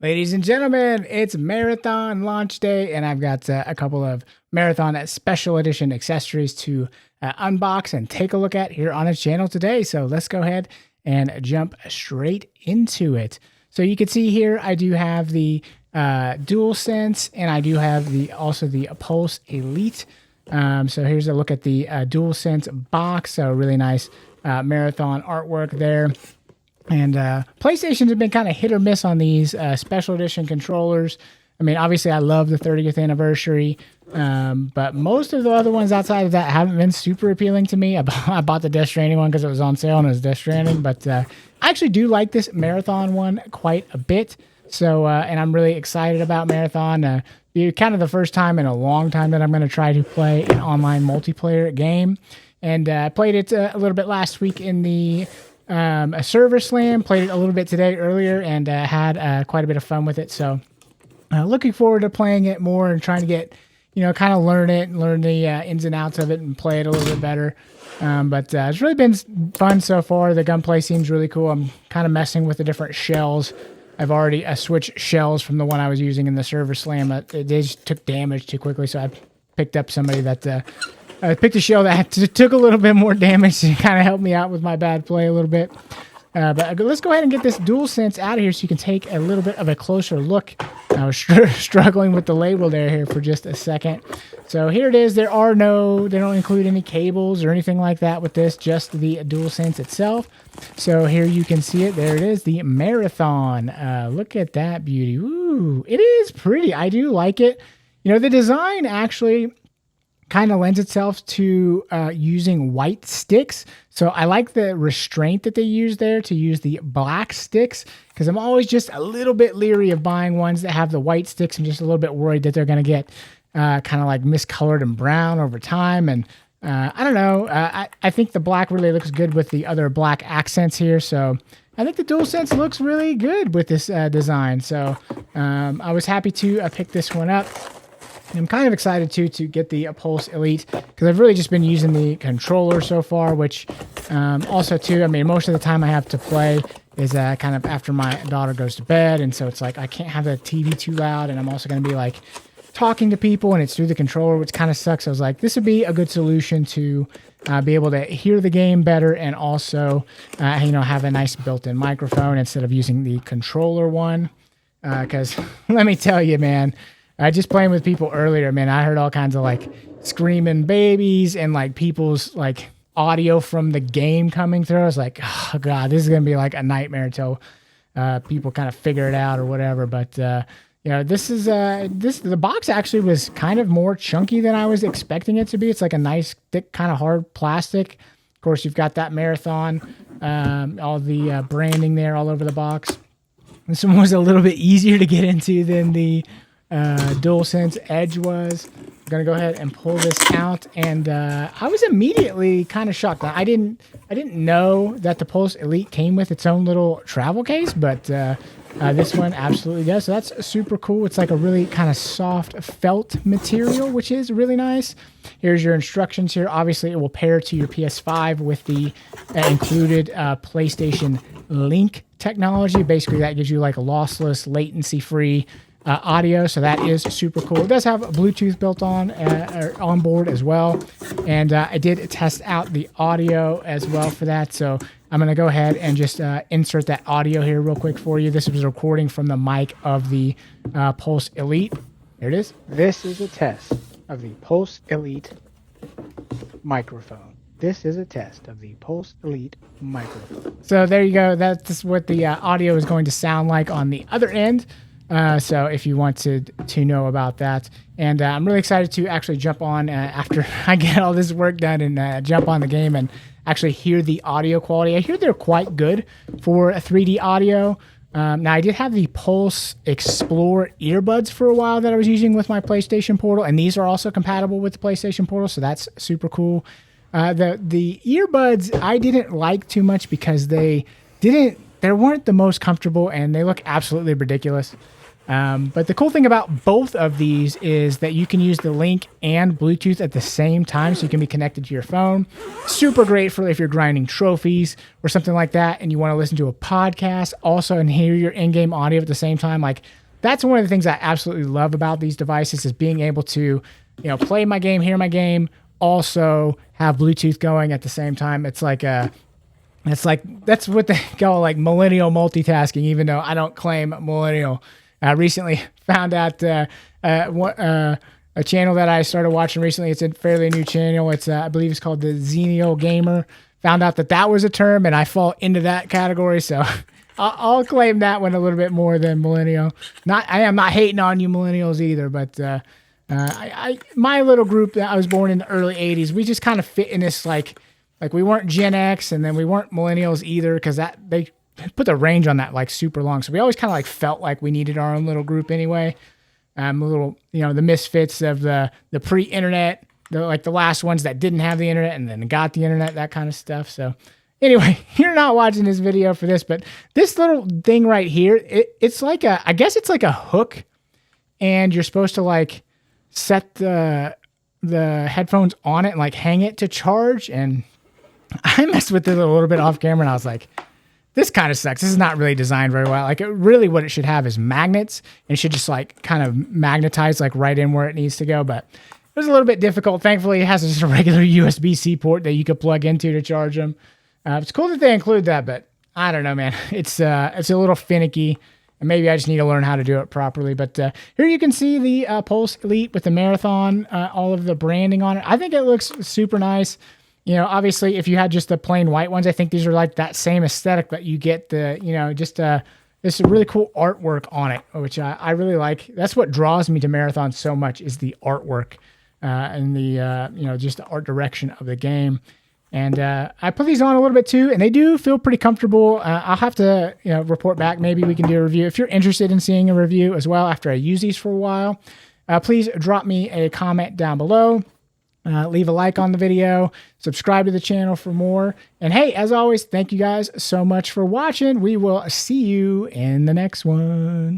Ladies and gentlemen, it's marathon launch day, and I've got a couple of marathon special edition accessories to unbox and take a look at here on his channel today. So let's go ahead and jump straight into it. So you can see here, I do have the DualSense, and I do have also the Pulse Elite. So here's a look at the DualSense box. So really nice marathon artwork there. And PlayStation's have been kind of hit or miss on these special edition controllers. I mean, obviously, I love the 30th anniversary, but most of the other ones outside of that haven't been super appealing to me. I bought the Death Stranding one because it was on sale and it was Death Stranding, but I actually do like this Marathon one quite a bit. So, and I'm really excited about Marathon. Kind of the first time in a long time that I'm going to try to play an online multiplayer game. And I played it a little bit last week in the a server slam, played it a little bit today earlier, and had quite a bit of fun with it. So looking forward to playing it more and trying to get, kind of learn it and learn the ins and outs of it and play it a little bit better. But it's really been fun so far. The gunplay seems really cool. I'm kind of messing with the different shells. I've already switched shells from the one I was using in the server slam. They just took damage too quickly, so I picked up somebody that I picked a shell that took a little bit more damage to kind of help me out with my bad play a little bit. But let's go ahead and get this DualSense out of here so you can take a little bit of a closer look. I was struggling with the label here for just a second. So here it is. They don't include any cables or anything like that with this, just the DualSense itself. So here you can see it. There it is, the Marathon. Look at that beauty. Ooh, it is pretty. I do like it. The design actually kind of lends itself to using white sticks. So I like the restraint that they use there to use the black sticks, because I'm always just a little bit leery of buying ones that have the white sticks. I'm just a little bit worried that they're going to get kind of like miscolored and brown over time. And I don't know. I think the black really looks good with the other black accents here. So I think the DualSense looks really good with this design. So I was happy to pick this one up. I'm kind of excited to get the Pulse Elite, because I've really just been using the controller so far, which also too, I mean, most of the time I have to play is kind of after my daughter goes to bed. And so it's like, I can't have the TV too loud. And I'm also going to be like talking to people and it's through the controller, which kind of sucks. I was like, this would be a good solution to be able to hear the game better and also, have a nice built-in microphone instead of using the controller one. Because let me tell you, man, just playing with people earlier, man, I heard all kinds of like screaming babies and like people's like audio from the game coming through. I was like, oh God, this is going to be like a nightmare until people kind of figure it out or whatever. But, the box actually was kind of more chunky than I was expecting it to be. It's like a nice, thick, kind of hard plastic. Of course, you've got that Marathon, all the branding there all over the box. This one was a little bit easier to get into than the DualSense Edge was. I'm gonna go ahead and pull this out, and I was immediately kind of shocked. I didn't know that the Pulse Elite came with its own little travel case, but this one absolutely does. So that's super cool. It's like a really kind of soft felt material, which is really nice. Here's your instructions here. Obviously, it will pair to your PS5 with the included PlayStation Link technology. Basically, that gives you like a lossless, latency-free audio, so that is super cool. It does have Bluetooth built on board as well, and I did test out the audio as well for that. So I'm going to go ahead and just insert that audio here real quick for you. This was a recording from the mic of the Pulse Elite. There it is. This is a test of the Pulse Elite microphone. This is a test of the Pulse Elite microphone. So there you go. That's what the audio is going to sound like on the other end. So if you wanted to know about that, and I'm really excited to actually jump on after I get all this work done and jump on the game and actually hear the audio quality. I hear they're quite good for a 3D audio. Now I did have the Pulse Explore earbuds for a while that I was using with my PlayStation Portal, and these are also compatible with the PlayStation Portal, so that's super cool. The earbuds I didn't like too much because they weren't the most comfortable and they look absolutely ridiculous. But the cool thing about both of these is that you can use the link and Bluetooth at the same time, so you can be connected to your phone. Super great for if you're grinding trophies or something like that and you want to listen to a podcast also and hear your in-game audio at the same time. Like, that's one of the things I absolutely love about these devices, is being able to, play my game, hear my game, also have Bluetooth going at the same time. It's like that's what they call like millennial multitasking, even though I don't claim millennial. I recently found out a channel that I started watching recently. It's a fairly new channel. It's I believe it's called the Xennial Gamer. Found out that was a term, and I fall into that category. So I'll claim that one a little bit more than millennial. I am not hating on you millennials either, but my little group that I was born in the early '80s, we just kind of fit in this like we weren't Gen X, and then we weren't millennials either, because they put the range on that like super long. So we always kind of like felt like we needed our own little group anyway. A little, the misfits of the pre-internet, the last ones that didn't have the internet and then got the internet, that kind of stuff. So anyway, you're not watching this video for this, but this little thing right here, it's like I guess it's like a hook, and you're supposed to like set the headphones on it and like hang it to charge. And I messed with it a little bit off camera, and I was like, this kind of sucks. This is not really designed very well. Like, really what it should have is magnets, and it should just like kind of magnetize like right in where it needs to go. But it was a little bit difficult. Thankfully, it has just a regular USB-C port that you could plug into to charge them. It's cool that they include that, but I don't know, man. It's a little finicky, and maybe I just need to learn how to do it properly. But here you can see the Pulse Elite with the Marathon, all of the branding on it. I think it looks super nice. Obviously, if you had just the plain white ones, I think these are like that same aesthetic, but you get the, this really cool artwork on it, which I really like. That's what draws me to Marathon so much, is the artwork and the, just the art direction of the game. And I put these on a little bit too, and they do feel pretty comfortable. I'll have to, report back. Maybe we can do a review. If you're interested in seeing a review as well after I use these for a while, please drop me a comment down below. Leave a like on the video, subscribe to the channel for more. And hey, as always, thank you guys so much for watching. We will see you in the next one.